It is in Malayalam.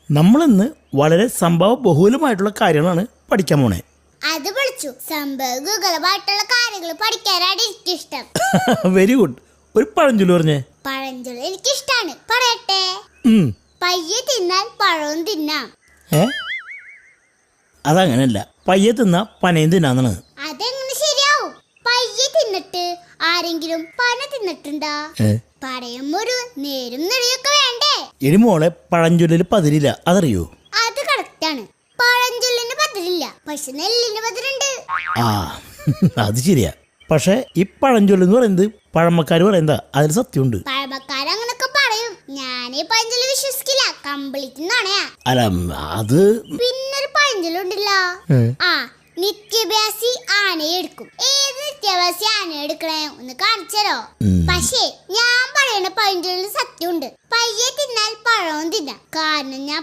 നമ്മളിന്ന് വളരെ സംഭവ ബഹുലമായിട്ടുള്ള കാര്യങ്ങളാണ് പഠിക്കാൻ പോണേ. അത് വിളിച്ചു സംഭവമായിട്ടുള്ള കാര്യങ്ങൾ പഠിക്കാനാണ് എനിക്കിഷ്ടം. Very good. ഒരു പഴഞ്ചൊല്ല് പറഞ്ഞേ. പഴഞ്ചൊല്ല് എനിക്കിഷ്ടാണ്, പറയട്ടെ. പയ്യെ തിന്നാൽ പഴവും തിന്നാം. അതങ്ങനല്ല, പയ്യെ തിന്നാ പനയും തിന്നാന്നാണ്. അതെങ്ങനെ ശരിയാവും? പയ്യെ തിന്നിട്ട് ആരെങ്കിലും പന തിന്നിട്ടുണ്ടാ? പടയും ഒരു നേരും നെടിയൊക്കെ വേണ്ടേ? എടി മോളെ, പഴഞ്ചൊല്ലില് പതിരില്ല, അതറിയോ? അത് കറക്റ്റാണ്. പഴഞ്ചൊല്ലിന് പതിരില്ല, പക്ഷെ നെല്ലിന് പതിരുണ്ട്. ആ അത് ശരിയാ. പക്ഷെ ഈ പഴഞ്ചൊല്ലെന്ന് പറയുന്നത് പഴമക്കാര് പറയുന്നതാ, അതിൽ സത്യമുണ്ട്. പഴമക്കാര് അങ്ങനൊക്കെ പറയും. ഞാനീ പഴഞ്ചൊല്ല് വിശ്വസിക്കില്ല, കംപ്ലീറ്റ് നുണയാ. അല്ല അത് പിന്നൊരു പഴഞ്ചൊല്ലുണ്ടല്ലോ, നിത്യാഭ്യാസി ആനയെ എടുക്കും. ഏത് നിത്യാഭ്യാസി ആനയെ എടുക്കണേ ഒന്ന് കാണിച്ചരോ? പക്ഷേ ഞാൻ പറയുന്ന പഴഞ്ചൊല്ലിന് സത്യമുണ്ട്. പയ്യെ തിന്നാൽ പഴവും തിന്നാം. കാരണം ഞാൻ